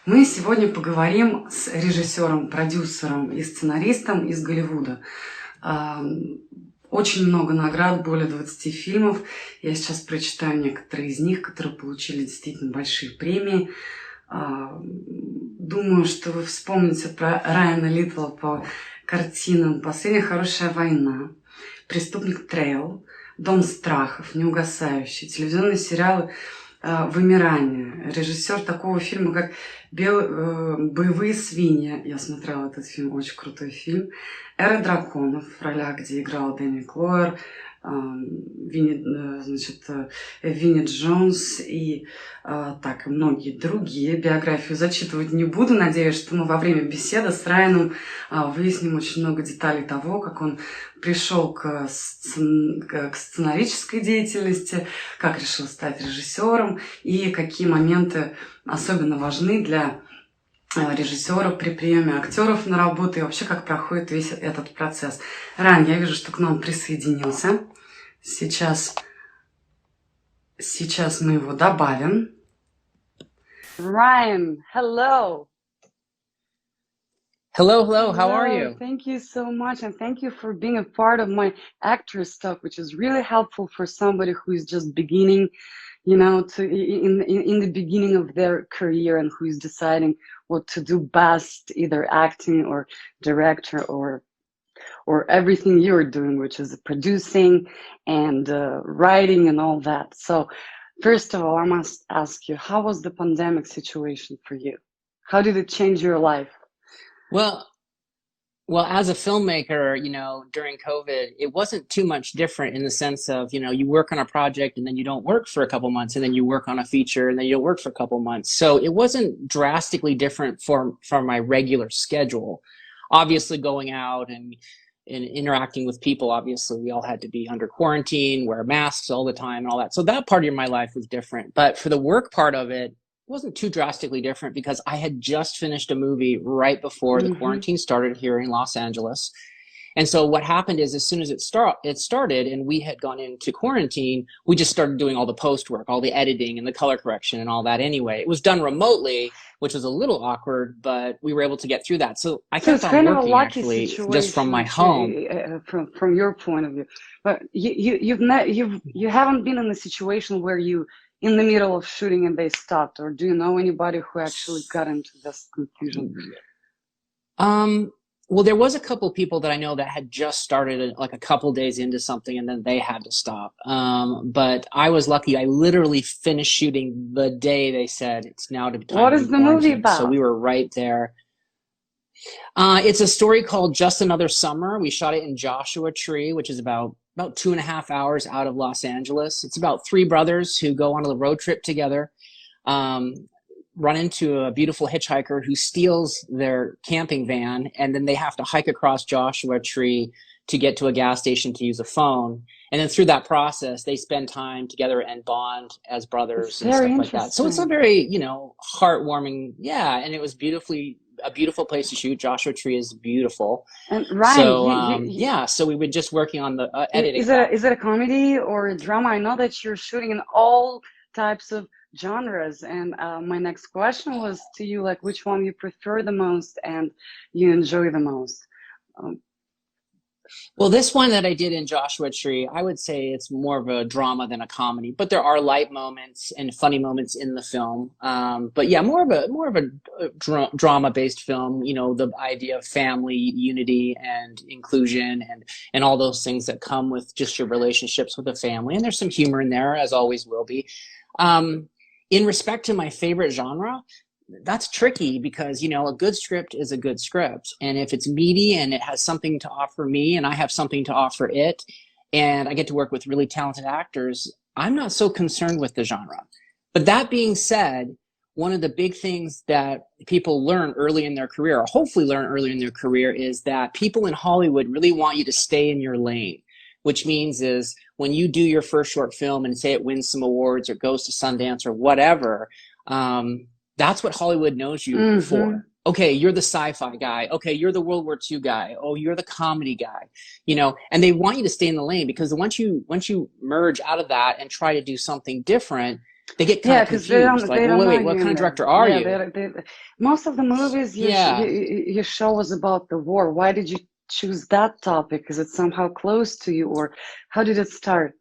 Мы сегодня поговорим с режиссером, продюсером и сценаристом из Голливуда. Очень много наград, более 20 фильмов. Я сейчас прочитаю некоторые из них, которые получили действительно большие премии. Думаю, что вы вспомните про Райана Литтла по картинам «Последняя хорошая война», «Преступник Трэйл», «Дом страхов», «Неугасающий», телевизионные сериалы «Вымирание», режиссер такого фильма, как «Боевые свиньи». Я смотрела этот фильм, очень крутой фильм. «Эра драконов», в ролях, где играл Дэнни Клойер, Винни Джонс и так, и многие другие. Биографию зачитывать не буду. Надеюсь, что мы во время беседы с Райаном выясним очень много деталей того, как он пришел к сценарической деятельности, как решил стать режиссером и какие моменты особенно важны для режиссера при приеме актеров на работу и вообще как проходит весь этот процесс. Райан, я вижу, что к нам присоединился. Сейчас мы его добавим. Ryan, hello. Hello, how are you? Thank you so much, and thank you for being a part of my actor's talk, which is really helpful for somebody who is just beginning, in the beginning of their career and who is deciding what to do best, either acting or director or everything you're doing, which is producing and writing and all that. So first of all, I must ask you, how was the pandemic situation for you? How did it change your life? Well, as a filmmaker, during COVID, it wasn't too much different in the sense of, you work on a project and then you don't work for a couple months, and then you work on a feature and then you don't work for a couple months. So it wasn't drastically different from my regular schedule. Obviously, going out and interacting with people, obviously we all had to be under quarantine, wear masks all the time and all that. So that part of my life was different. But for the work part of it, wasn't too drastically different because I had just finished a movie right before the quarantine started here in Los Angeles. And so what happened is, as soon as it started and we had gone into quarantine, we just started doing all the post work, all the editing and the color correction and all that anyway. It was done remotely, which was a little awkward, but we were able to get through that. So I kept on working actually just from my home. From your point of view, but you haven't been in a situation where you in the middle of shooting and they stopped, or do you know anybody who actually got into this confusion? Well, there was a couple people that I know that had just started like a couple days into something and then they had to stop. But I was lucky. I literally finished shooting the day they said it's now time. What is the movie about? So we were right there. It's a story called Just Another Summer. We shot it in Joshua Tree, which is about 2.5 hours out of Los Angeles. It's about three brothers who go on a road trip together, run into a beautiful hitchhiker who steals their camping van, and then they have to hike across Joshua Tree to get to a gas station to use a phone. And then through that process, they spend time together and bond as brothers and stuff like that. So it's a very, heartwarming, and it was a beautiful place to shoot. Joshua Tree is beautiful. And Ryan, so so we were just working on the editing. Is it a comedy or a drama? I know that you're shooting in all types of genres, and my next question was to you, like, which one you prefer the most and you enjoy the most? Well, this one that I did in Joshua Tree, I would say it's more of a drama than a comedy, but there are light moments and funny moments in the film. But yeah, more of a drama-based film. The idea of family unity and inclusion and all those things that come with just your relationships with the family. And there's some humor in there, as always will be. In respect to my favorite genre, that's tricky because, a good script is a good script. And if it's meaty and it has something to offer me and I have something to offer it, and I get to work with really talented actors, I'm not so concerned with the genre. But that being said, one of the big things that people learn early in their career, or hopefully learn early in their career, is that people in Hollywood really want you to stay in your lane, which means is when you do your first short film and say it wins some awards or goes to Sundance or whatever, that's what Hollywood knows you for. Okay, you're the sci-fi guy. Okay, you're the World War II guy. Oh, you're the comedy guy. And they want you to stay in the lane, because once you merge out of that and try to do something different, They get kind Yeah, of because confused, like, they well, don't know wait, what you kind in of there. director are Yeah, you? most of the movies Yeah. you show was about the war. Why did you choose that topic? Is it somehow close to you, or how did it start?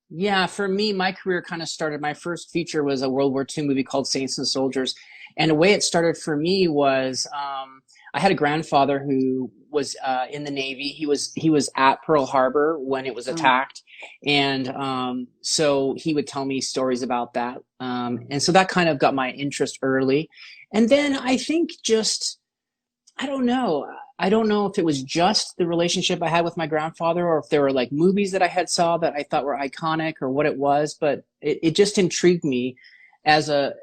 Yeah, for me, my career kind of started. My first feature was a World War II movie called Saints and Soldiers. And the way it started for me was I had a grandfather who was in the Navy. He was at Pearl Harbor when it was Oh, attacked. And so he would tell me stories about that. And so that kind of got my interest early. And then I think just I don't know. I don't know if it was just the relationship I had with my grandfather or if there were like movies that I had saw that I thought were iconic or what it was, but it just intrigued me as a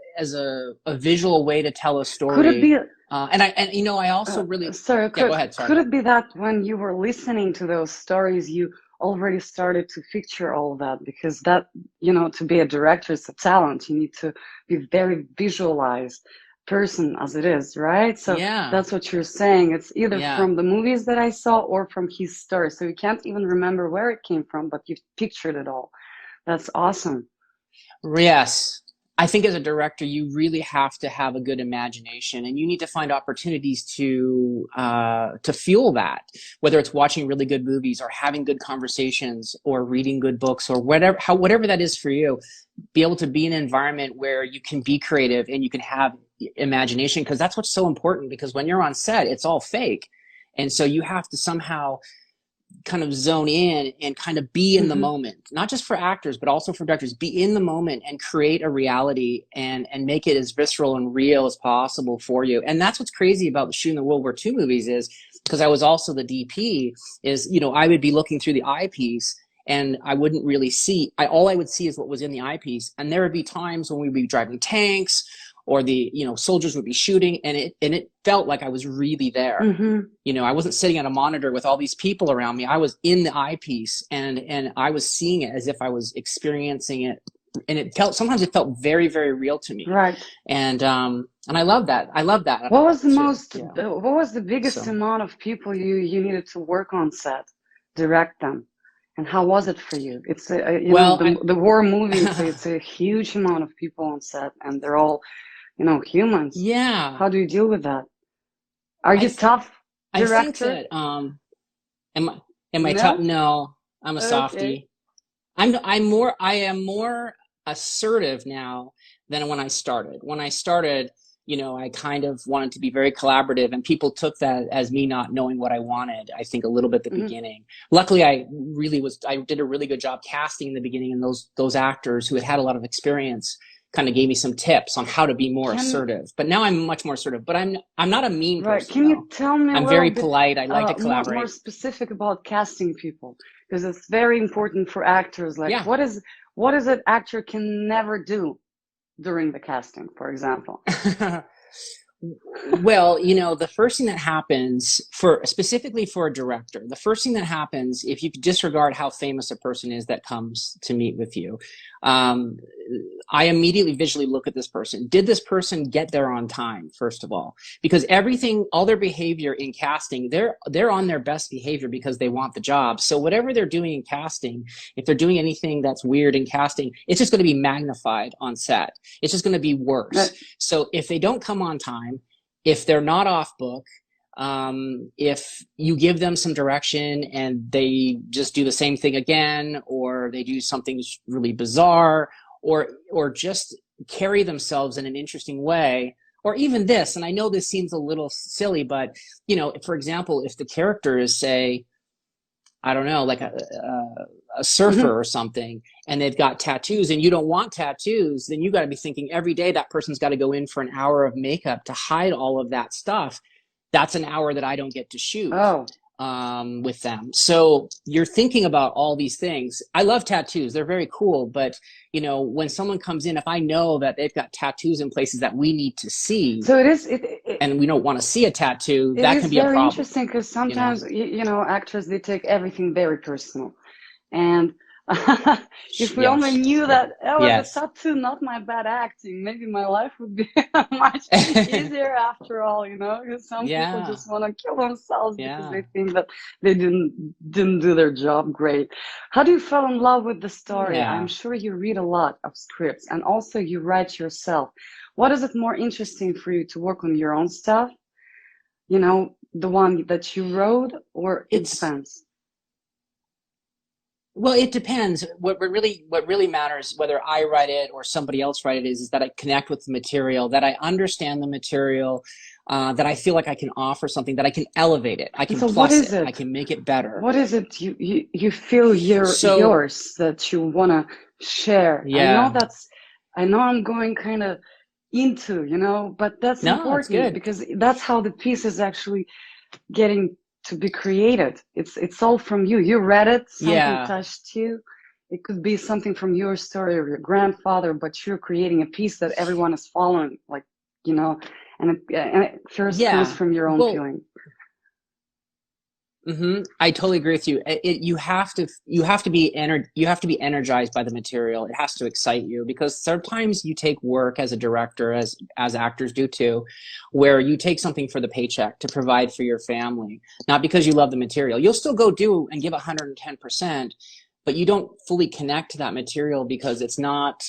visual way to tell a could it story. be? And you know, I also really Sorry, yeah, go ahead, could sorry. it be that when you were listening to those stories, you already started to picture all that? Because that, to be a director is a talent. You need to be very visualized person as it is, right? So Yeah. that's what you're saying. It's either Yeah. from the movies that I saw or from his story. So you can't even remember where it came from, but you've pictured it all. That's awesome. Yes. I think as a director, you really have to have a good imagination, and you need to find opportunities to fuel that. Whether it's watching really good movies, or having good conversations, or reading good books, or whatever that is for you. Be able to be in an environment where you can be creative and you can have imagination, because that's what's so important. Because when you're on set, it's all fake, and so you have to somehow kind of zone in and kind of be in the Mm-hmm. moment, not just for actors but also for directors. Be in the moment and create a reality and make it as visceral and real as possible for you. And that's what's crazy about shooting the World War II movies, is because I was also the DP, is I would be looking through the eyepiece and I wouldn't really see, all I would see is what was in the eyepiece. And there would be times when we'd be driving tanks or the soldiers would be shooting, and it felt like I was really there. Mm-hmm. I wasn't sitting at a monitor with all these people around me. I was in the eyepiece, and I was seeing it as if I was experiencing it, and sometimes it felt very, very real to me. Right. And I love that. I love that. What was Too. what was the biggest amount of people you needed to work on set, direct them? And how was it for you? It's the war movie. It's a huge amount of people on set, and they're all, humans. Yeah. How do you deal with that? Are you tough director? I think that am I tough? No, I'm a softie. I am more assertive now than when I started. When I started, I kind of wanted to be very collaborative, and people took that as me not knowing what I wanted, I think, a little bit at the beginning. Luckily, I did a really good job casting in the beginning, and those actors who had a lot of experience kind of gave me some tips on how to be more assertive. But now I'm much more assertive, but I'm not a mean person. Can you tell me I'm very polite. I like to collaborate. More specific about casting people, because it's very important for actors. Like, what is it actor can never do during the casting, for example? Well, the first thing that happens specifically for a director, the first thing that happens if you disregard how famous a person is that comes to meet with you, I immediately visually look at this person. Did this person get there on time, first of all? Because all their behavior in casting, they're on their best behavior because they want the job. So whatever they're doing in casting, if they're doing anything that's weird in casting, it's just going to be magnified on set. It's just going to be worse. So if they don't come on time, if they're not off book, if you give them some direction and they just do the same thing again, or they do something really bizarre, or just carry themselves in an interesting way, or even this, and I know this seems a little silly, but for example, if the character is, say, I don't know, like a surfer or something, and they've got tattoos and you don't want tattoos, then you got to be thinking every day that person's got to go in for an hour of makeup to hide all of that stuff. That's an hour that I don't get to shoot with them. So you're thinking about all these things. I love tattoos. They're very cool. But, when someone comes in, if I know that they've got tattoos in places that we need to see, so and we don't want to see a tattoo, that can be a problem. It's very interesting because sometimes, actors, they take everything very personal. And If we only knew that, oh, Yes. the tattoo, not my bad acting, maybe my life would be much easier after all, you know? Because some people Yeah. just want to kill themselves because Yeah. they think that they didn't do their job great. How do you fall in love with the story? Yeah. I'm sure you read a lot of scripts, and also you write yourself. What is it more interesting for you to work on your own stuff? You know, the one that you wrote, or it depends? Well, it depends. What really matters, whether I write it or somebody else write it, is that I connect with the material, that I understand the material, that I feel like I can offer something, that I can elevate it, I can plus it, I can make it better. What is it you feel yours that you want to share? Yeah. I know I'm going kind of into, you know, but that's important because that's how the piece is actually getting to be created. It's all from you. You read it, something touched you. It could be something from your story or your grandfather, but you're creating a piece that everyone is following, like, you know, and it first comes from your own feeling. I totally agree with you. You have to be energized by the material. It has to excite you, because sometimes you take work as a director, as actors do too, where you take something for the paycheck to provide for your family, not because you love the material. You'll still go do and give 110%, but you don't fully connect to that material because it's not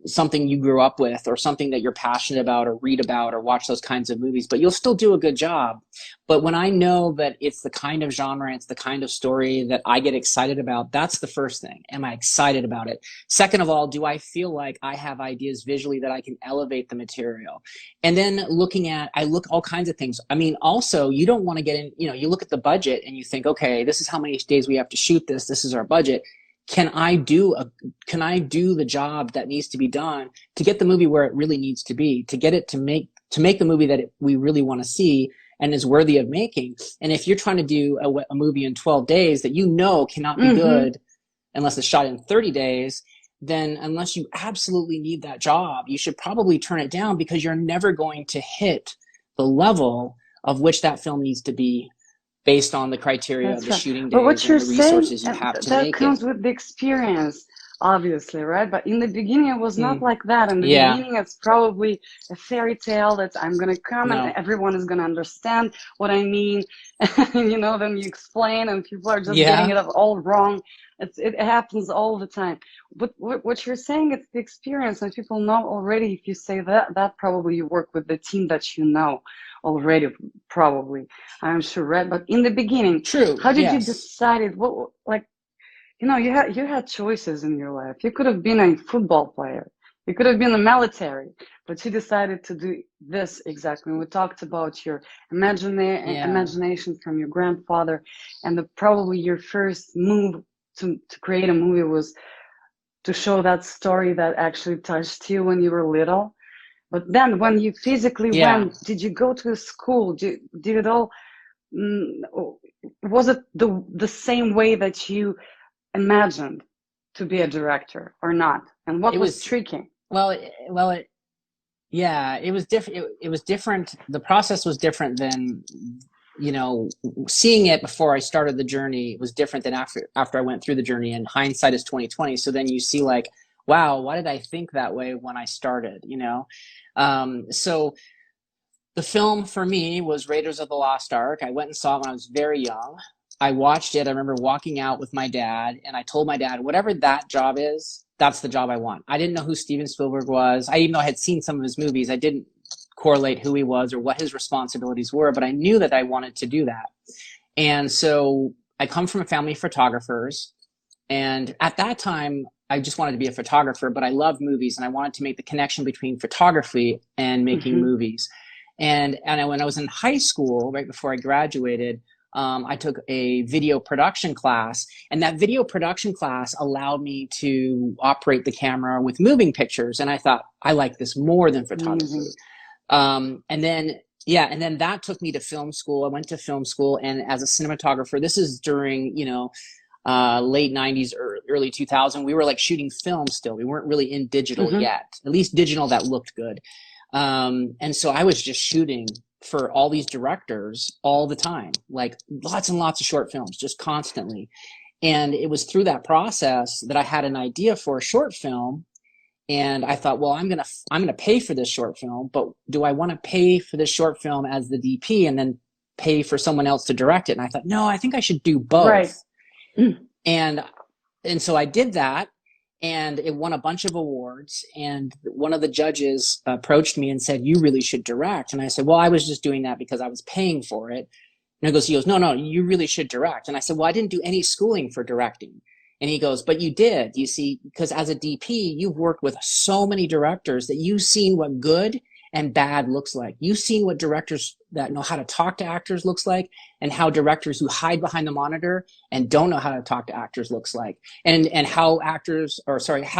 something you grew up with or something that you're passionate about or read about or watch those kinds of movies, but you'll still do a good job. But when I know that it's the kind of genre, it's the kind of story that I get excited about, that's the first thing. Am I excited about it? Second of all, do I feel like I have ideas visually that I can elevate the material? And then I look all kinds of things. I mean, also, you don't want to get in, you know, you look at the budget and you think, okay, this is how many days we have to shoot this. This is our budget. Can I do the job that needs to be done to get the movie where it really needs to be, to get it to make the movie that we really want to see and is worthy of making? And if you're trying to do a movie in 12 days that you know cannot be good unless it's shot in 30 days, then unless you absolutely need that job, you should probably turn it down, because you're never going to hit the level of which that film needs to be, based on the criteria of the shooting days and the resources you have to make it. That comes with the experience, obviously, right? But in the beginning, it was not like that. In the beginning, it's probably a fairy tale that I'm going to come and everyone is going to understand what I mean. You know, then you explain and people are just getting it all wrong. It happens all the time. But what you're saying, it's the experience, and people know already. If you say that probably you work with the team that you know already, probably, I'm sure, right? But in the beginning, how did you decide what, like, you know, you had choices in your life. You could have been a football player, you could have been in the military, but you decided to do this exactly. We talked about your imagination from your grandfather, and probably your first move to create a movie was to show that story that actually touched you when you were little. But then when you physically went, did you go to a school? Did it all, was it the same way that you imagined to be a director or not? And what was tricky? It was different. It was different. The process was different than, you know, seeing it before I started the journey was different than after I went through the journey, and hindsight is 20/20. So then you see, like, wow, why did I think that way when I started, you know? So the film for me was Raiders of the Lost Ark. I went and saw it when I was very young. I watched it. I remember walking out with my dad, and I told my dad, whatever that job is, that's the job I want. I didn't know who Steven Spielberg was. Even though I had seen some of his movies, I didn't correlate who he was or what his responsibilities were, but I knew that I wanted to do that. And so I come from a family of photographers, and at that time, I just wanted to be a photographer, but I loved movies, and I wanted to make the connection between photography and making movies. And when I was in high school, right before I graduated, I took a video production class, and that video production class allowed me to operate the camera with moving pictures. And I thought, I like this more than photography. And then that took me to film school. I went to film school, and as a cinematographer, this is during, you know, late 90s or early 2000, we were like shooting film still. We weren't really in digital yet, at least digital that looked good. And so I was just shooting for all these directors all the time, like lots and lots of short films, just constantly. And it was through that process that I had an idea for a short film. And I thought, well, I'm gonna pay for this short film, but do I want to pay for this short film as the DP and then pay for someone else to direct it? And I thought, no, I think I should do both. Right. And so I did that, and it won a bunch of awards. And one of the judges approached me and said, you really should direct. And I said, well, I was just doing that because I was paying for it. And he goes, no, you really should direct. And I said, well, I didn't do any schooling for directing. And he goes, but you did, you see, because as a DP, you've worked with so many directors that you've seen what good and bad looks like. You've seen what directors that know how to talk to actors looks like, and how directors who hide behind the monitor and don't know how to talk to actors looks like, and how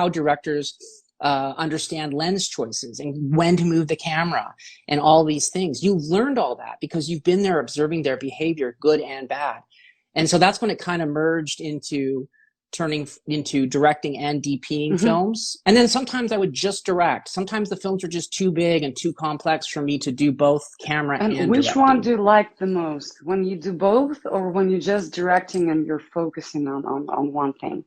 directors understand lens choices and when to move the camera and all these things. You've learned all that because you've been there observing their behavior, good and bad. And so that's when it kind of merged into turning into directing and DPing films. And then sometimes I would just direct. Sometimes the films are just too big and too complex for me to do both camera and which directing. one do you like the most? When you do both, or when you're just directing and you're focusing on one thing?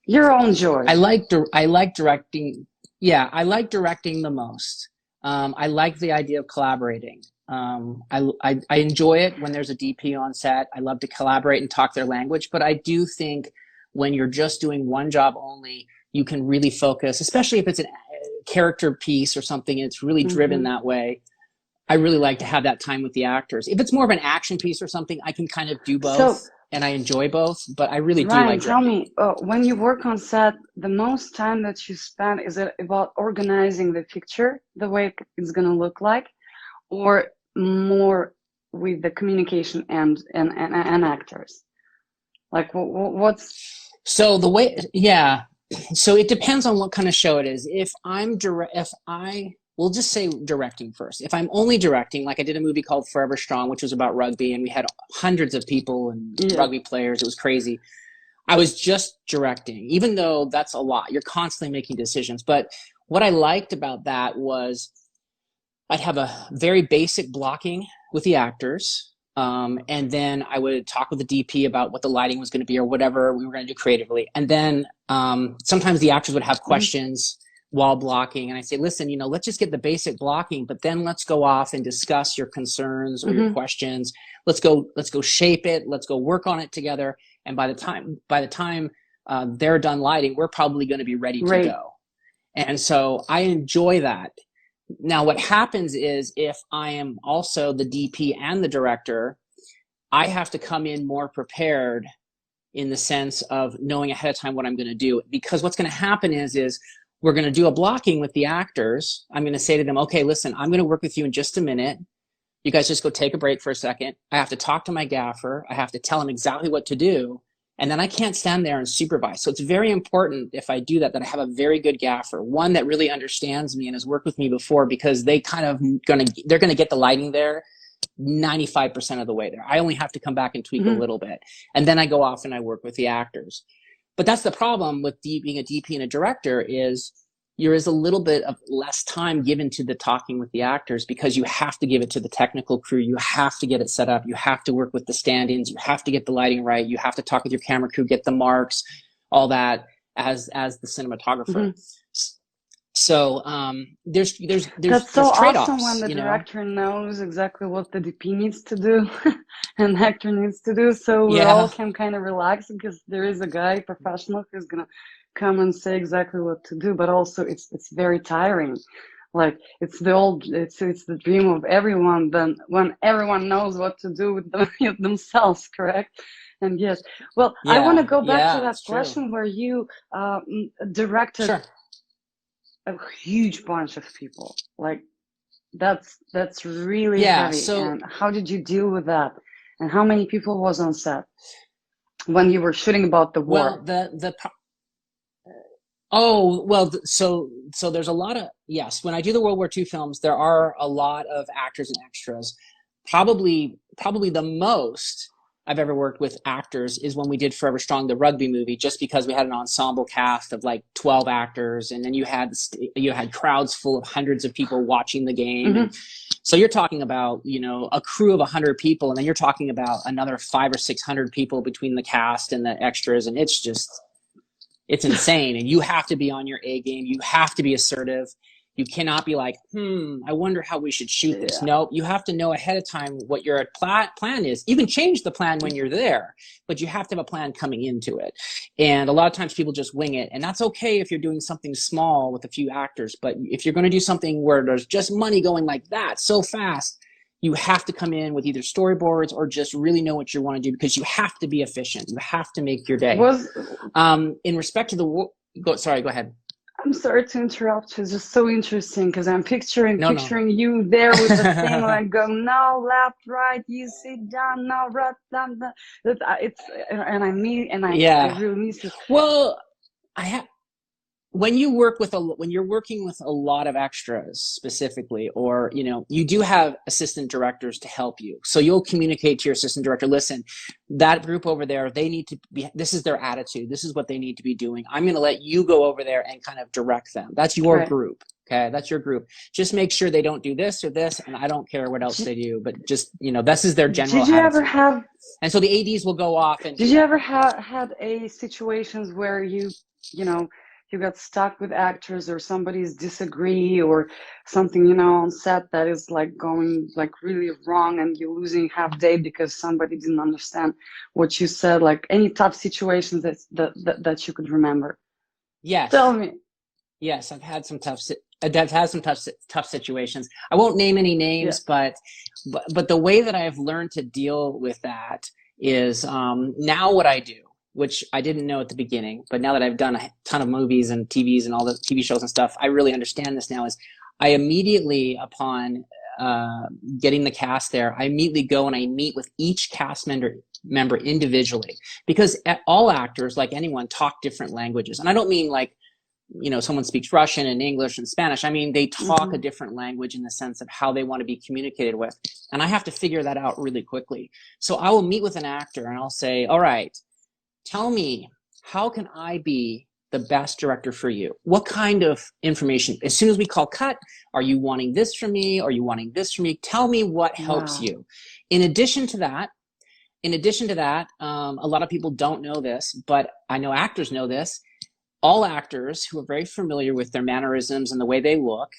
Your own choice. I like directing. Yeah, I like directing the most. I like the idea of collaborating. I enjoy it when there's a DP on set. I love to collaborate and talk their language, but I do think when you're just doing one job only, you can really focus, especially if it's a character piece or something, it's really driven that way. I really like to have that time with the actors. If it's more of an action piece or something, I can kind of do both, and I enjoy both, but I really do like tell me, when you work on set, the most time that you spend, is it about organizing the picture, the way it's going to look like, or more with the communication and actors? Like what's so the way? Yeah, so it depends on what kind of show it is. We'll just say directing first. If I'm only directing, like I did a movie called Forever Strong, which was about rugby, and we had hundreds of people and rugby players. It was crazy. I was just directing, even though that's a lot. You're constantly making decisions. But what I liked about that was I'd have a very basic blocking with the actors. And then I would talk with the DP about what the lighting was going to be or whatever we were going to do creatively. And then sometimes the actors would have questions while blocking. And I say, listen, let's just get the basic blocking, but then let's go off and discuss your concerns or your questions. Let's go shape it. Let's go work on it together. And by the time they're done lighting, we're probably going to be ready to go. And so I enjoy that. Now, what happens is if I am also the DP and the director, I have to come in more prepared in the sense of knowing ahead of time what I'm going to do. Because what's going to happen is we're going to do a blocking with the actors. I'm going to say to them, okay, listen, I'm going to work with you in just a minute. You guys just go take a break for a second. I have to talk to my gaffer. I have to tell him exactly what to do. And then I can't stand there and supervise. So it's very important if I do that I have a very good gaffer, one that really understands me and has worked with me before, because they're going to get the lighting there 95% of the way there. I only have to come back and tweak a little bit. And then I go off and I work with the actors. But that's the problem with being a DP and a director is there is a little bit of less time given to the talking with the actors, because you have to give it to the technical crew. You have to get it set up. You have to work with the stand-ins. You have to get the lighting right. You have to talk with your camera crew, get the marks, all that as the cinematographer. So there's that's so trade-offs, awesome when the director knows exactly what the DP needs to do and the actor needs to do. So we all can kind of relax, because there is a guy, professional, who's gonna come and say exactly what to do. But also it's very tiring. Like it's the dream of everyone. Then when everyone knows what to do with themselves, correct? And yes, well, I want to go back to that question where you directed a huge bunch of people. Like that's really heavy. So, and how did you deal with that? And how many people was on set when you were shooting about the war? Well, so there's a lot of, when I do the World War II films, there are a lot of actors and extras. Probably the most I've ever worked with actors is when we did Forever Strong, the rugby movie, just because we had an ensemble cast of like 12 actors, and then you had crowds full of hundreds of people watching the game. And So you're talking about, you know, a crew of 100 people, and then you're talking about another 500 or 600 people between the cast and the extras, and it's just, it's insane. And you have to be on your A game. You have to be assertive. You cannot be like, I wonder how we should shoot this. No, you have to know ahead of time what your plan is. You can change the plan when you're there, but you have to have a plan coming into it. And a lot of times people just wing it. And that's okay if you're doing something small with a few actors. But if you're going to do something where there's just money going like that so fast, you have to come in with either storyboards or just really know what you want to do, because you have to be efficient. You have to make your day. In respect to the... Sorry, go ahead. I'm sorry to interrupt. It's just so interesting because I'm picturing you there with the thing like go no left right, you sit down, no right down. It's and I mean and I really need to. Well, when you're working with a lot of extras specifically, or, you know, you do have assistant directors to help you. So you'll communicate to your assistant director, listen, that group over there, they need to be, this is their attitude. This is what they need to be doing. I'm going to let you go over there and kind of direct them. That's your group. Okay. That's your group. Just make sure they don't do this or this. And I don't care what else they do, but just, you know, this is their general attitude. Did you ever have, and so the ADs will go off and. Did you ever had a situations where you know, you got stuck with actors or somebody's disagree or something, you know, on set that is like going like really wrong and you're losing half day because somebody didn't understand what you said, like any tough situations that you could remember? Yes. Tell me. Yes, I've had some tough situations. I won't name any names, but the way that I've learned to deal with that is now what I do, which I didn't know at the beginning, but now that I've done a ton of movies and TVs and all the TV shows and stuff, I really understand this now, is I immediately, upon getting the cast there, I immediately go and I meet with each cast member individually, because all actors, like anyone, talk different languages. And I don't mean like, you know, someone speaks Russian and English and Spanish. I mean, they talk a different language in the sense of how they want to be communicated with. And I have to figure that out really quickly. So I will meet with an actor and I'll say, all right, tell me, how can I be the best director for you? What kind of information? As soon as we call cut, are you wanting this from me? Are you wanting this from me? Tell me what helps you. In addition to that, a lot of people don't know this, but I know actors know this. All actors who are very familiar with their mannerisms and the way they look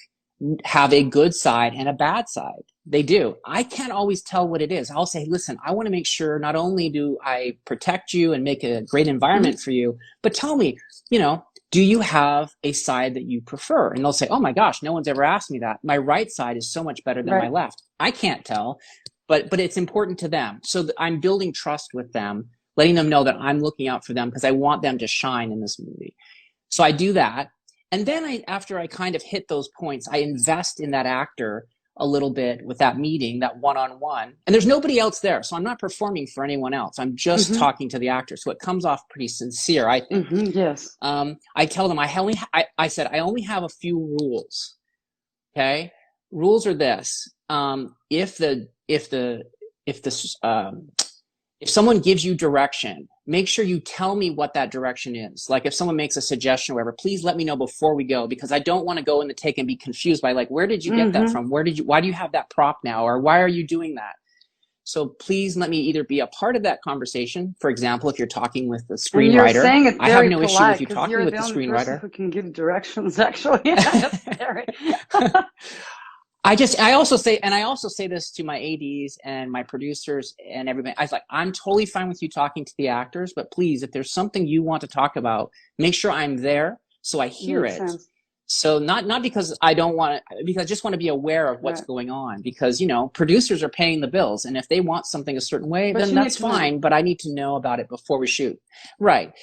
have a good side and a bad side. They do. I can't always tell what it is. I'll say, listen, I want to make sure not only do I protect you and make a great environment for you, but tell me, you know, do you have a side that you prefer? And they'll say, oh my gosh, no one's ever asked me that. My right side is so much better than my left. I can't tell, but it's important to them. So I'm building trust with them, letting them know that I'm looking out for them because I want them to shine in this movie. So I do that. And then after I kind of hit those points, I invest in that actor a little bit with that meeting, that one-on-one. And there's nobody else there. So I'm not performing for anyone else. I'm just talking to the actor. So it comes off pretty sincere, I think. Yes. I tell them I said, I only have a few rules. Okay. Rules are this. If someone gives you direction, make sure you tell me what that direction is. Like if someone makes a suggestion or whatever, please let me know before we go, because I don't want to go in the take and be confused by like, where did you get that from? Why do you have that prop now? Or why are you doing that? So please let me either be a part of that conversation. For example, if you're talking with the screenwriter, I have no issue with you talking with the screenwriter. Who can give directions, actually. That's scary. I also say this to my ADs and my producers and everybody. I was like, I'm totally fine with you talking to the actors, but please, if there's something you want to talk about, make sure I'm there so I hear it. So not because I don't want to, because I just want to be aware of what's going on, because, you know, producers are paying the bills. And if they want something a certain way, then that's fine. But I need to know about it before we shoot. Right.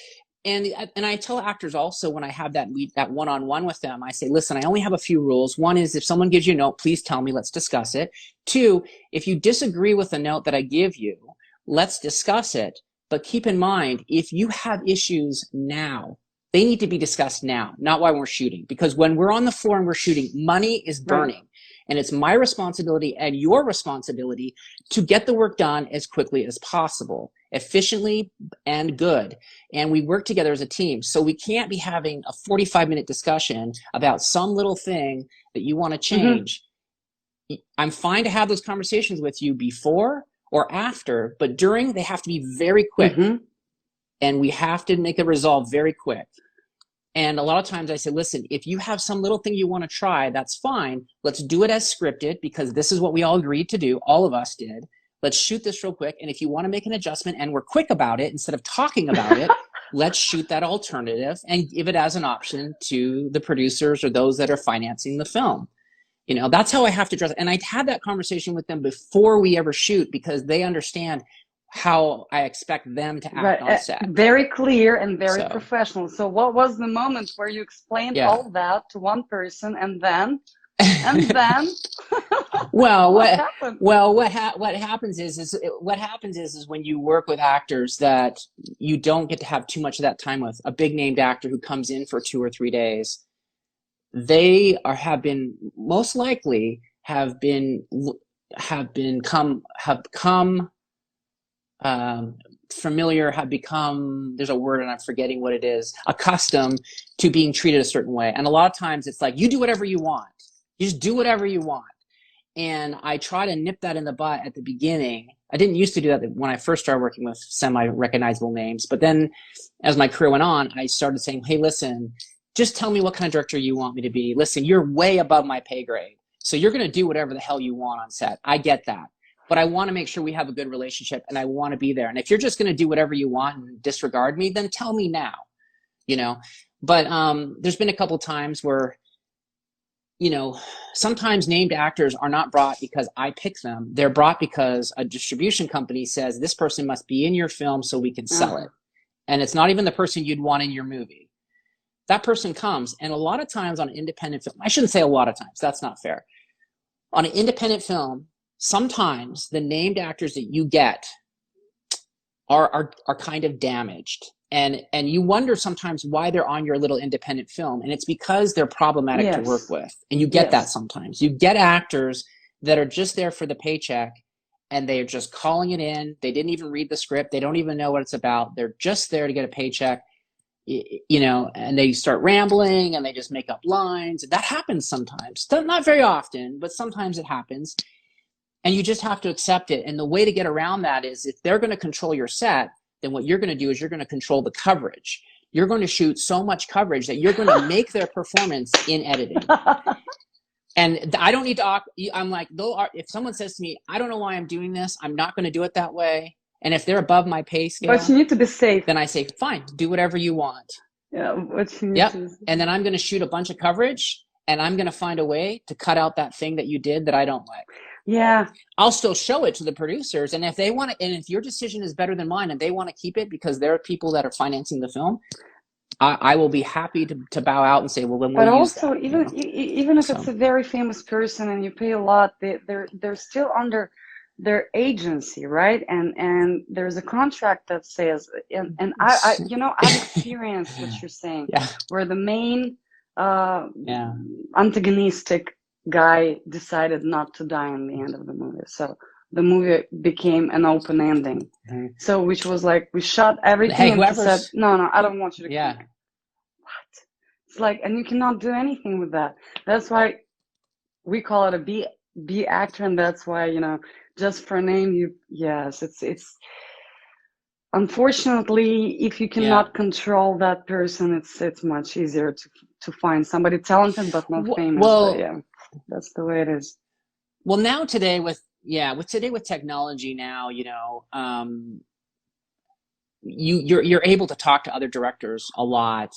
And I tell actors also, when I have that one-on-one with them, I say, listen, I only have a few rules. One is, if someone gives you a note, please tell me, let's discuss it. Two, if you disagree with the note that I give you, let's discuss it. But keep in mind, if you have issues now, they need to be discussed now, not while we're shooting. Because when we're on the floor and we're shooting, money is burning. And it's my responsibility and your responsibility to get the work done as quickly as possible, efficiently and good. And we work together as a team. So we can't be having a 45-minute discussion about some little thing that you want to change I'm fine to have those conversations with you before or after, but during, they have to be very quick. And we have to make a resolve very quick. And a lot of times I say, listen, if you have some little thing you want to try, that's fine. Let's do it as scripted, because this is what we all agreed to do. All of us did. Let's shoot this real quick. And if you want to make an adjustment and we're quick about it, instead of talking about it, let's shoot that alternative and give it as an option to the producers or those that are financing the film. You know, that's how I have to address it. And I had that conversation with them before we ever shoot, because they understand how I expect them to act on set. Very clear and very professional. So what was the moment where you explained all that to one person and then well, what happens is when you work with actors that you don't get to have too much of that time with, a big named actor who comes in for 2 or 3 days, they have most likely become familiar, there's a word and I'm forgetting what it is, accustomed to being treated a certain way. And a lot of times it's like, you do whatever you want. You just do whatever you want. And I try to nip that in the butt at the beginning. I didn't used to do that when I first started working with semi-recognizable names. But then as my career went on, I started saying, hey, listen, just tell me what kind of director you want me to be. Listen, you're way above my pay grade. So you're going to do whatever the hell you want on set. I get that. But I want to make sure we have a good relationship and I want to be there. And if you're just going to do whatever you want and disregard me, then tell me now, you know. But there's been a couple times where, you know, sometimes named actors are not brought because I pick them. They're brought because a distribution company says this person must be in your film so we can sell it. And it's not even the person you'd want in your movie. That person comes, and a lot of times on an independent film, I shouldn't say a lot of times, that's not fair. On an independent film, sometimes the named actors that you get are kind of damaged. And you wonder sometimes why they're on your little independent film. And it's because they're problematic to work with. And you get that sometimes. You get actors that are just there for the paycheck and they're just calling it in. They didn't even read the script. They don't even know what it's about. They're just there to get a paycheck, you know, and they start rambling and they just make up lines. That happens sometimes. Not very often, but sometimes it happens. And you just have to accept it. And the way to get around that is if they're going to control your set, then what you're going to do is you're going to control the coverage. You're going to shoot so much coverage that you're going to make their performance in editing. And I don't need to, I'm like, if someone says to me, I don't know why I'm doing this, I'm not going to do it that way. And if they're above my pay scale, but you need to be safe. Then I say, fine, do whatever you want. Yeah, what you need to... And then I'm going to shoot a bunch of coverage and I'm going to find a way to cut out that thing that you did that I don't like. Yeah. I'll still show it to the producers. And if they want to, and if your decision is better than mine and they want to keep it because there are people that are financing the film, I will be happy to bow out and say, well, then we'll use that. But also, even if it's a very famous person and you pay a lot, they're still under their agency, right? And there's a contract that says, and I I've experienced what you're saying, where the main antagonistic guy decided not to die in the end of the movie. So the movie became an open ending. So which was like, we shot everything and he said, no, I don't want you to come. What? It's like, and you cannot do anything with that. That's why we call it a B actor, and that's why, you know, just for a name, it's unfortunately, if you cannot control that person, it's much easier to find somebody talented but not famous. But that's the way it is. Well, now today with technology now, you know, you're able to talk to other directors a lot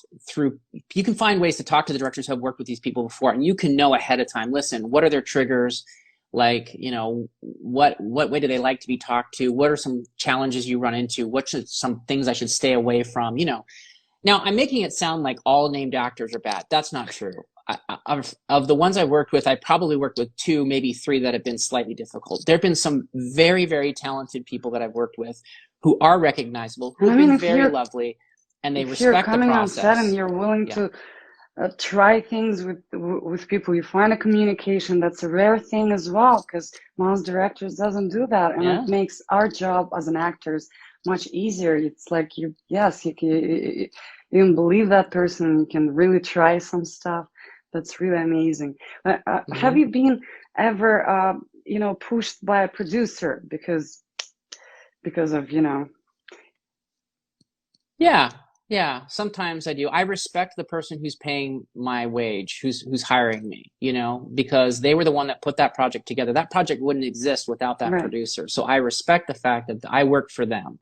you can find ways to talk to the directors who have worked with these people before, and you can know ahead of time, listen, what are their triggers? Like, you know, what way do they like to be talked to? What are some challenges you run into? Some things I should stay away from? You know, now I'm making it sound like all named actors are bad. That's not true. Of the ones I worked with, I probably worked with 2, maybe 3 that have been slightly difficult. There have been some very, very talented people that I've worked with who are recognizable, who have been very lovely, and they respect the process. If you're coming on set and you're willing to try things with people, you find a communication. That's a rare thing as well, because most directors doesn't do that, and it makes our job as an actors much easier. It's like you can believe that person. You can really try some stuff. That's really amazing. Have you been ever, pushed by a producer because of, Yeah, sometimes I do. I respect the person who's paying my wage, who's hiring me, because they were the one that put that project together. That project wouldn't exist without that right. producer. So I respect the fact that I work for them.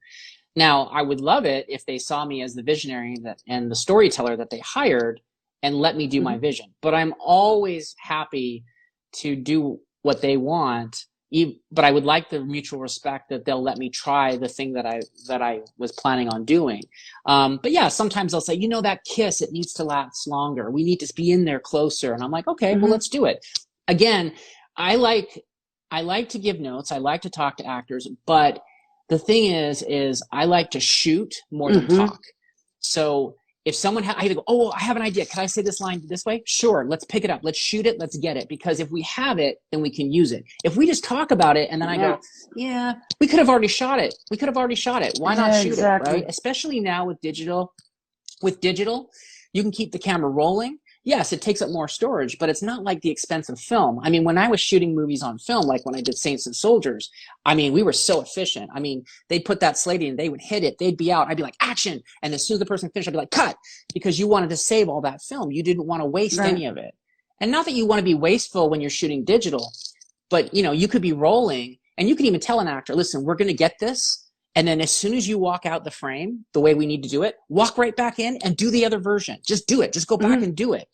Now, I would love it if they saw me as the visionary and the storyteller that they hired and let me do my vision. But I'm always happy to do what they want. But I would like the mutual respect that they'll let me try the thing that I was planning on doing. But yeah, sometimes they'll say, that kiss, it needs to last longer. We need to be in there closer. And I'm like, okay, well, let's do it. Again, I like to give notes. I like to talk to actors, but the thing is I like to shoot more than talk. So if someone, I go, oh, I have an idea. Can I say this line this way? Sure. Let's pick it up. Let's shoot it. Let's get it. Because if we have it, then we can use it. If we just talk about it and then I go, yeah, we could have already shot it. Why not shoot it, right? Especially now with digital. With digital, you can keep the camera rolling. Yes, it takes up more storage, but it's not like the expense of film. I mean, when I was shooting movies on film, like when I did Saints and Soldiers, I mean, we were so efficient. I mean, they'd put that slate in, they would hit it, they'd be out. I'd be like, action. And as soon as the person finished, I'd be like, cut, because you wanted to save all that film. You didn't want to waste any of it. And not that you want to be wasteful when you're shooting digital, but you could be rolling and you can even tell an actor, listen, we're going to get this. And then as soon as you walk out the frame, the way we need to do it, walk right back in and do the other version. Just do it. Just go back and do it.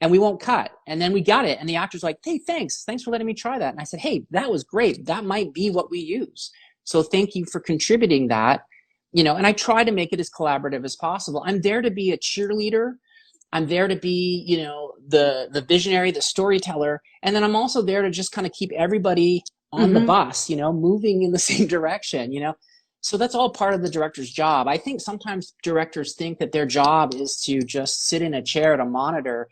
And we won't cut. And then we got it. And the actor's like, hey, thanks for letting me try that. And I said, hey, that was great. That might be what we use. So thank you for contributing that. And I try to make it as collaborative as possible. I'm there to be a cheerleader. I'm there to be, the visionary, the storyteller. And then I'm also there to just kind of keep everybody on the bus, moving in the same direction, So that's all part of the director's job. I think sometimes directors think that their job is to just sit in a chair at a monitor,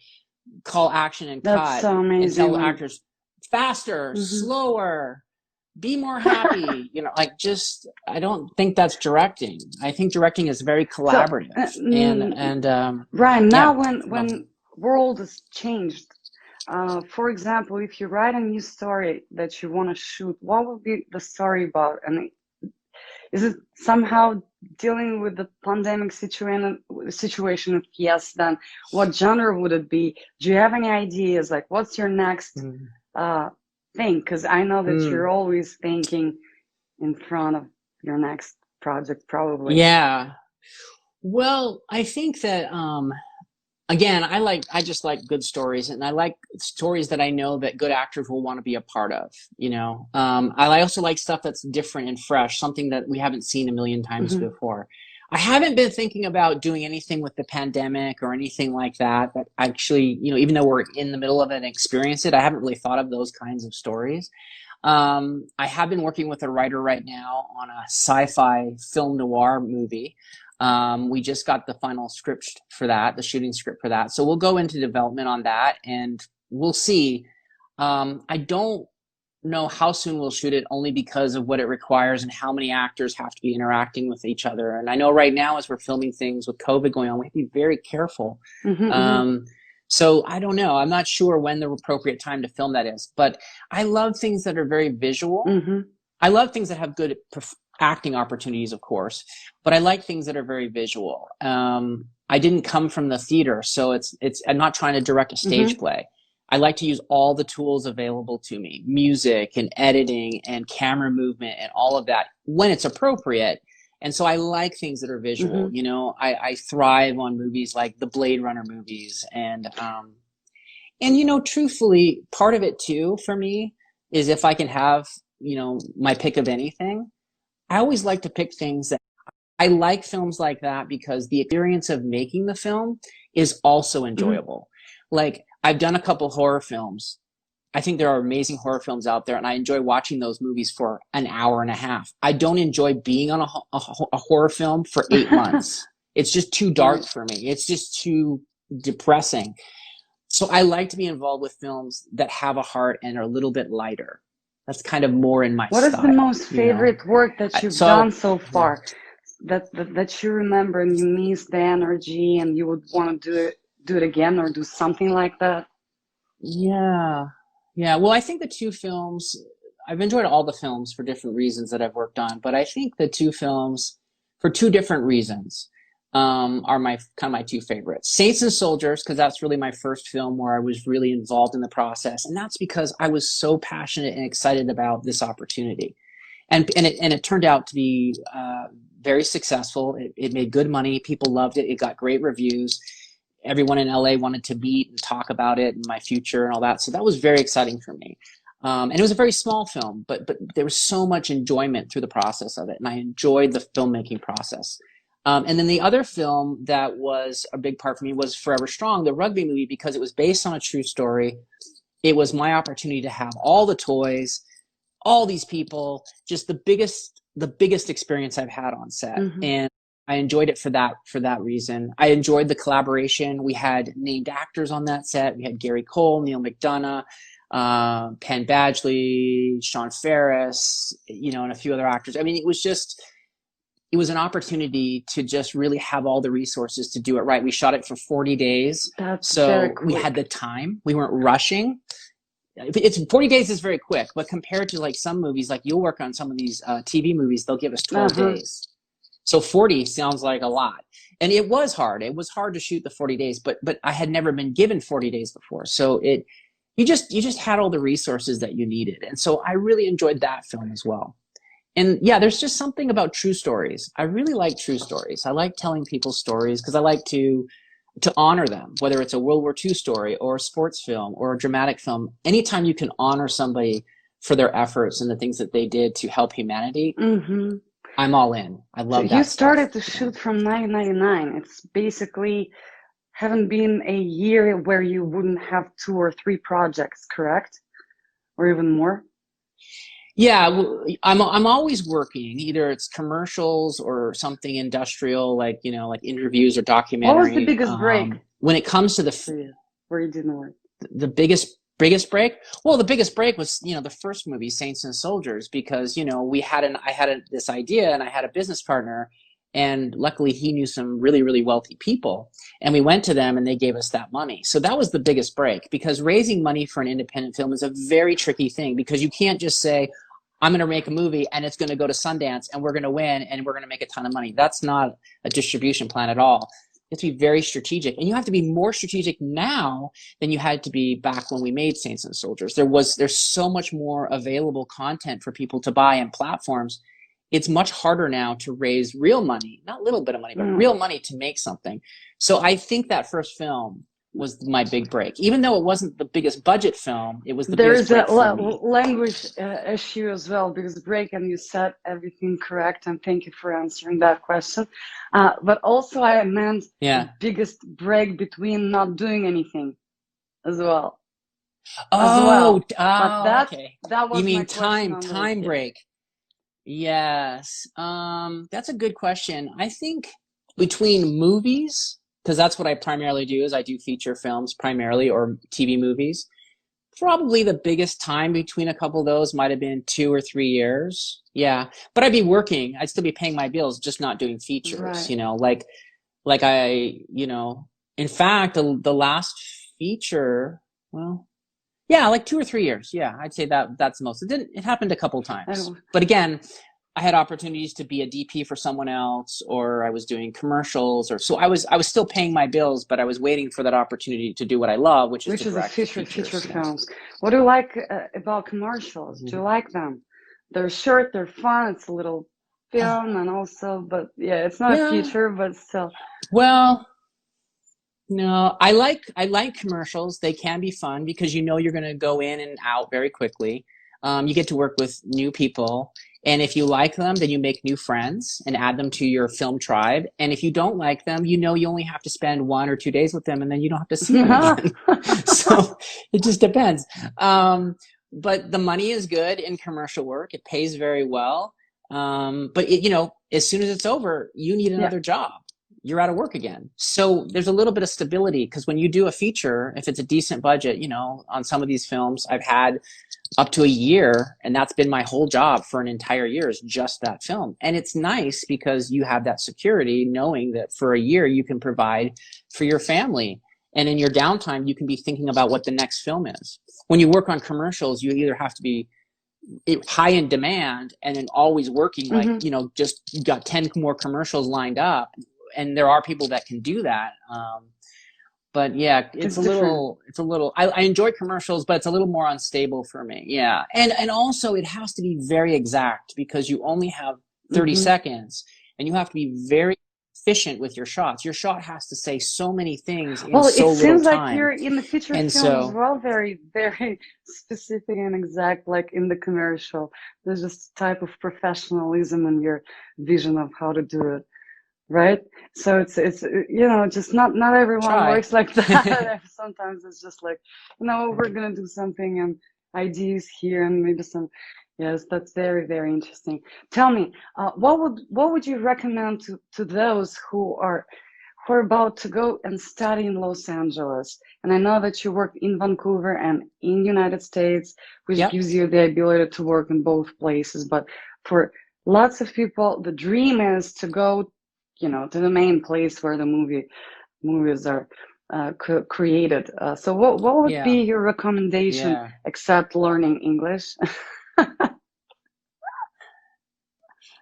call action and cut, so and tell actors faster, slower, be more happy. I don't think that's directing. I think directing is very collaborative. Ryan, now when world has changed, for example, if you write a new story that you want to shoot, what would be the story about? And is it somehow dealing with the pandemic situation? If yes, then what genre would it be? Do you have any ideas? Like, what's your next thing? Because I know that you're always thinking in front of your next project, probably. Yeah. Well, I think that again, I just like good stories, and I like stories that I know that good actors will want to be a part of, I also like stuff that's different and fresh, something that we haven't seen a million times before. I haven't been thinking about doing anything with the pandemic or anything like that, but actually, even though we're in the middle of it and experience it, I haven't really thought of those kinds of stories. I have been working with a writer right now on a sci-fi film noir movie. We just got the final script for that, the shooting script for that. So we'll go into development on that and we'll see. I don't know how soon we'll shoot it, only because of what it requires and how many actors have to be interacting with each other. And I know right now, as we're filming things with COVID going on, we have to be very careful. So I don't know. I'm not sure when the appropriate time to film that is, but I love things that are very visual. I love things that have good acting opportunities, of course, but I like things that are very visual. I didn't come from the theater, so I'm not trying to direct a stage play. I like to use all the tools available to me, music and editing and camera movement and all of that when it's appropriate. And so I like things that are visual. I thrive on movies like the Blade Runner movies. And truthfully, part of it too, for me, is if I can have, my pick of anything, I always like to pick things that I like films like that because the experience of making the film is also enjoyable. Like, I've done a couple horror films. I think there are amazing horror films out there, and I enjoy watching those movies for an hour and a half. I don't enjoy being on a horror film for 8 months. It's just too dark for me. It's just too depressing. So I like to be involved with films that have a heart and are a little bit lighter. That's kind of more in my style. What is the most favorite work that you've done so far? That you remember and you miss the energy and you would want to do it again or do something like that? Yeah. Yeah, well, I think the two films, I've enjoyed all the films for different reasons that I've worked on, but I think the two films, for two different reasons, are my two favorites. Saints and Soldiers, because that's really my first film where I was really involved in the process, and that's because I was so passionate and excited about this opportunity, and it turned out to be very successful. It made good money. People loved it. It got great reviews. Everyone in LA wanted to meet and talk about it and my future and all that. So that was very exciting for me. And it was a very small film, but there was so much enjoyment through the process of it. And I enjoyed the filmmaking process. And then the other film that was a big part for me was Forever Strong, the rugby movie, because it was based on a true story. It was my opportunity to have all the toys, all these people, just the biggest experience I've had on set. Mm-hmm. And I enjoyed it for that reason. I enjoyed the collaboration. We had named actors on that set. We had Gary Cole, Neil McDonough, Penn Badgley, Sean Ferris, and a few other actors. I mean, it was an opportunity to just really have all the resources to do it right. We shot it for 40 days. That's so very quick. We had the time. We weren't rushing. It's 40 days is very quick, but compared to like some movies, like you'll work on some of these TV movies, they'll give us 12 days. So 40 sounds like a lot. And it was hard. It was hard to shoot the 40 days, but I had never been given 40 days before. So you just had all the resources that you needed. And so I really enjoyed that film as well. And yeah, there's just something about true stories. I really like true stories. I like telling people's stories because I like to honor them, whether it's a World War II story or a sports film or a dramatic film. Anytime you can honor somebody for their efforts and the things that they did to help humanity, I'm all in. I love that. You started to shoot from 1999. It's basically haven't been a year where you wouldn't have 2 or 3 projects, correct? Or even more? Yeah, well, I'm always working. Either it's commercials or something industrial, like like interviews or documentary. What was the biggest break when it comes to the where you didn't work? The biggest break? Well, the biggest break was the first movie, Saints and Soldiers, because I had this idea and I had a business partner, and luckily he knew some really, really wealthy people, and we went to them and they gave us that money. So that was the biggest break, because raising money for an independent film is a very tricky thing, because you can't just say, I'm going to make a movie and it's going to go to Sundance and we're going to win and we're going to make a ton of money. That's not a distribution plan at all. You have to be very strategic, and you have to be more strategic now than you had to be back when we made Saints and Soldiers. There's so much more available content for people to buy and platforms. It's much harder now to raise real money, not a little bit of money, but real money to make something. So I think that first film was my big break. Even though it wasn't the biggest budget film, it was the biggest break for me. There's a language issue as well, because break, and you said everything correct, and thank you for answering that question. But also I meant the biggest break between not doing anything as well. But okay. That was you mean my time break. Yes. That's a good question. I think between movies, because that's what I primarily do, is I do feature films primarily, or TV movies. Probably the biggest time between a couple of those might have been 2 or 3 years. Yeah. But I'd be working. I'd still be paying my bills, just not doing features, right. like I, in fact, the last feature, like 2 or 3 years. Yeah. I'd say that's the most. It happened a couple times, but again, I had opportunities to be a DP for someone else, or I was doing commercials, so I was still paying my bills, but I was waiting for that opportunity to do what I love, which is feature films. What do you like about commercials? Do you like them? They're short, they're fun. It's a little film, and also, but it's not a feature, but still. Well, no, I like commercials. They can be fun because you're going to go in and out very quickly. You get to work with new people. And if you like them, then you make new friends and add them to your film tribe. And if you don't like them, you only have to spend 1 or 2 days with them, and then you don't have to see them again. So it just depends. But the money is good in commercial work. It pays very well. But as soon as it's over, you need another job. You're out of work again. So there's a little bit of stability, because when you do a feature, if it's a decent budget, on some of these films, I've had up to a year, and that's been my whole job for an entire year, is just that film. And it's nice because you have that security knowing that for a year you can provide for your family. And in your downtime, you can be thinking about what the next film is. When you work on commercials, you either have to be high in demand and then always working, like, you know, just you got 10 more commercials lined up, and there are people that can do that. But yeah, it's a little, I enjoy commercials, but it's a little more unstable for me. Yeah. And also it has to be very exact because you only have 30 seconds, and you have to be very efficient with your shots. Your shot has to say so many things in so little time. Well, it seems like you're in the feature film as well, very, very specific and exact, like in the commercial. There's just a type of professionalism in your vision of how to do it. Right, so it's you know, just not everyone works like that. Sometimes it's just like, you know, we're gonna do something and ideas here and maybe some. Yes, that's very, very interesting. Tell me, what would you recommend to those who are about to go and study in Los Angeles? And I know that you worked in Vancouver and in the United States, which gives you the ability to work in both places. But for lots of people, the dream is to go, you know, to the main place where the movies are created. So what would be your recommendation except learning English?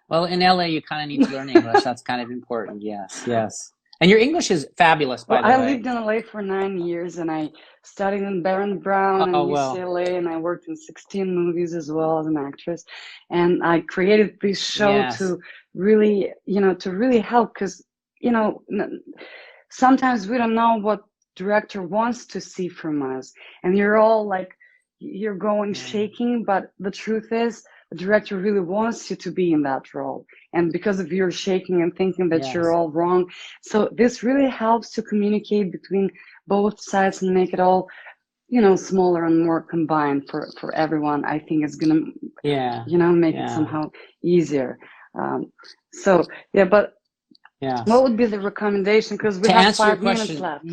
Well, in LA, you kind of need to learn English. That's kind of important. Yes. And your English is fabulous, by the way. I lived in LA for 9 years, and I studied in Baron Brown and UCLA, and I worked in 16 movies as well as an actress. And I created this show to really, you know, to really help, because, you know, sometimes we don't know what director wants to see from us, and you're all like, you're going shaking, but the truth is the director really wants you to be in that role, and because of your shaking and thinking that you're all wrong, so this really helps to communicate between both sides and make it all, you know, smaller and more combined for everyone. I think it's gonna you know, make it somehow easier. So but what would be the recommendation, because we have 5 minutes left?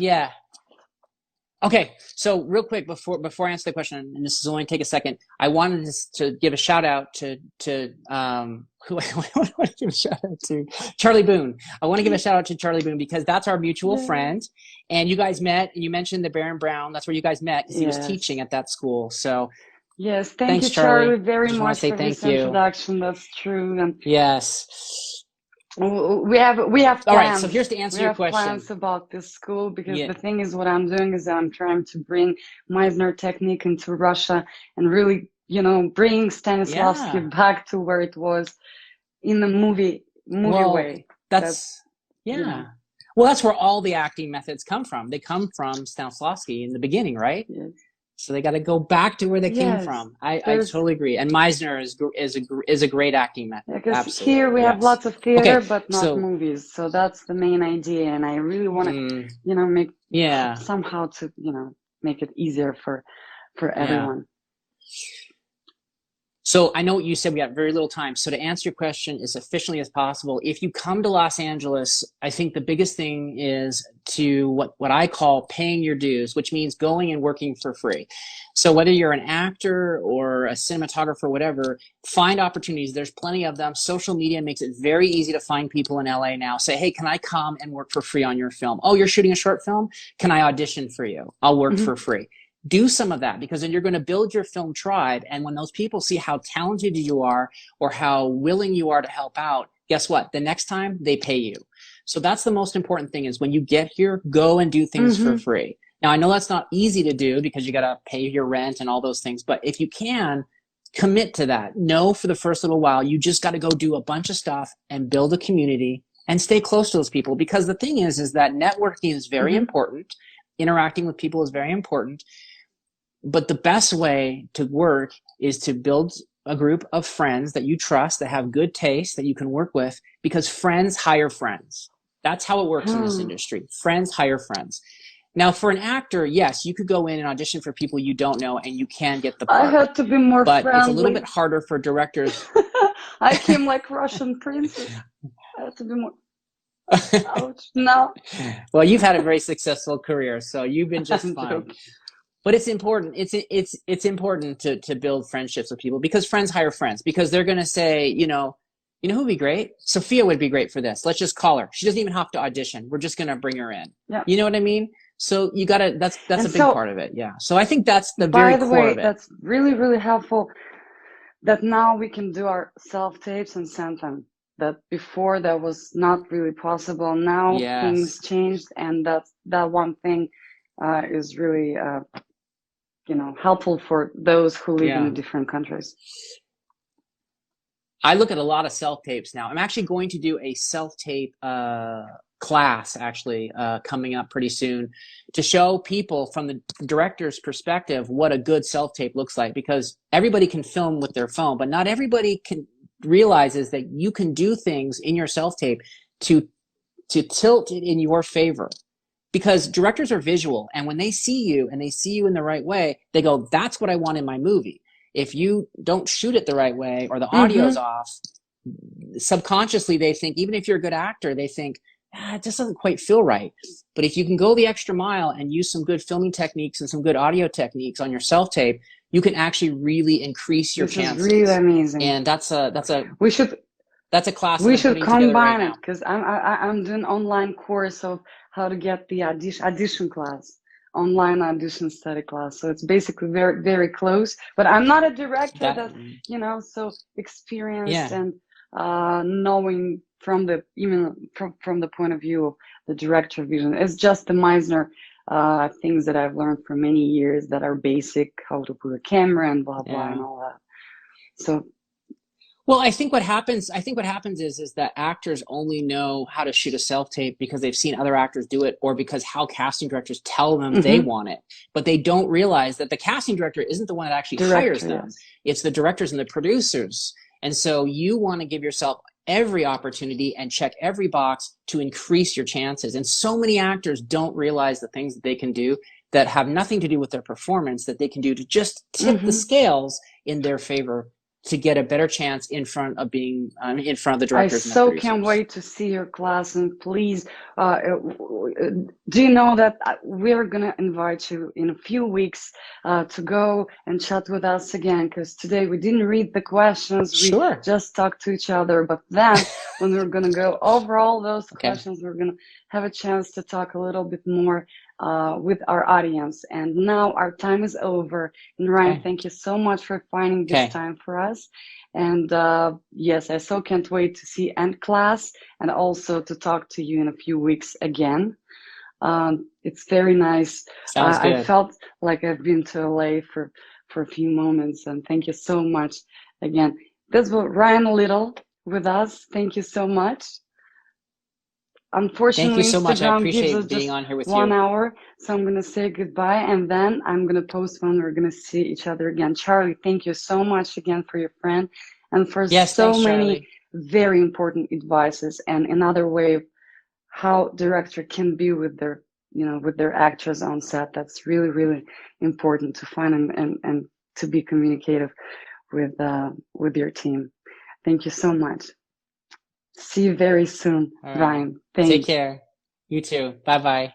Okay, so real quick before I answer the question, and this is only take a second, I wanted to give a shout out to who I want to give a shout out to Charlie Boone. I want to give a shout out to Charlie Boone because that's our mutual friend, and you guys met. And you mentioned the Baron Brown. That's where you guys met because he was teaching at that school. So thanks, you, Charlie, very much for this introduction. That's true. And we have plans. All right, so here's to answer your question. We have plans about this school, because the thing is, what I'm doing is I'm trying to bring Meisner technique into Russia and really, you know, bring Stanislavski back to where it was in the movie way. That's well, that's where all the acting methods come from. They come from Stanislavski in the beginning, right? Yes. So they got to go back to where they came from. I totally agree. And Meisner is a great acting method. Because here we have lots of theater, but not movies. So that's the main idea. And I really want to, you know, make somehow to, you know, make it easier for everyone. So I know you said we got very little time. So to answer your question as efficiently as possible, if you come to Los Angeles, I think the biggest thing is to what I call paying your dues, which means going and working for free. So whether you're an actor or a cinematographer, whatever, find opportunities. There's plenty of them. Social media makes it very easy to find people in LA now. Say, hey, can I come and work for free on your film? Oh, you're shooting a short film? Can I audition for you? I'll work for free. Do some of that, because then you're going to build your film tribe. And when those people see how talented you are or how willing you are to help out, guess what? The next time they pay you. So that's the most important thing, is when you get here, go and do things for free. Now, I know that's not easy to do because you got to pay your rent and all those things. But if you can, commit to that. Know for the first little while, you just got to go do a bunch of stuff and build a community and stay close to those people. Because the thing is that networking is very important. Interacting with people is very important. But the best way to work is to build a group of friends that you trust, that have good taste, that you can work with, because friends hire friends. That's how it works in this industry. Friends hire friends. Now, for an actor, yes, you could go in and audition for people you don't know, and you can get the part. I had to be more friendly. It's a little bit harder for directors. I came like Russian princess. I had to be more. Ouch, no. Well, you've had a very successful career, so you've been just fine. But it's important. It's important to build friendships with people, because friends hire friends, because they're going to say, you know who would be great? Sophia would be great for this. Let's just call her. She doesn't even have to audition. We're just going to bring her in. Yeah. You know what I mean? So you gotta, that's And a big so, part of it. Yeah. So I think that's the by very the core way, of it. that's really, really helpful that now we can do our self-tapes and send them. That before that was not really possible. Now things Yes. changed, and that one thing is really helpful for those who live Yeah. in different countries. I look at a lot of self-tapes now. I'm actually going to do a self-tape class actually coming up pretty soon to show people from the director's perspective what a good self-tape looks like, because everybody can film with their phone, but not everybody can realizes that you can do things in your self-tape to tilt it in your favor, because directors are visual, and when they see you and they see you in the right way, they go, that's what I want in my movie. If you don't shoot it the right way or the audio's off, subconsciously they think, even if you're a good actor, they think, it just doesn't quite feel right. But if you can go the extra mile and use some good filming techniques and some good audio techniques on your self-tape, you can actually really increase your chances. This is really amazing. And that's a class that I'm putting together right now. Because I'm doing online course of how to get the audition class, online audition study class. So it's basically very, very close. But I'm not a director that so experienced and knowing from the point of view of the director vision. It's just the Meisner things that I've learned for many years that are basic, how to put a camera and blah blah and all that. So. Well, I think what happens is that actors only know how to shoot a self-tape because they've seen other actors do it, or because how casting directors tell them they want it. But they don't realize that the casting director isn't the one that actually hires them. Yes. It's the directors and the producers. And so you want to give yourself every opportunity and check every box to increase your chances. And so many actors don't realize the things that they can do that have nothing to do with their performance, that they can do to just tip the scales in their favor, to get a better chance in front of being in front of the directors. I so can't wait to see your class, and please, do you know that we're gonna invite you in a few weeks to go and chat with us again? Because today we didn't read the questions, we just talked to each other. But then, when we're gonna go over all those questions, we're gonna have a chance to talk a little bit more with our audience. And now our time is over. And Ryan, thank you so much for finding this time for us. And yes, I so can't wait to see End Class and also to talk to you in a few weeks again. It's very nice. I felt like I've been to LA for a few moments, and thank you so much again. This was Ryan Lиттл with us. Thank you so much. Unfortunately, thank you so much. I appreciate being on here with 1 hour, so I'm going to say goodbye, and then I'm going to post when we're going to see each other again. Charlie, thank you so much again for your friend and for so many very important advices, and another way of how director can be with their, with their actors on set. That's really, really important to find and to be communicative with your team. Thank you so much. See you very soon, Ryan. Thanks. Take care. You too. Bye-bye.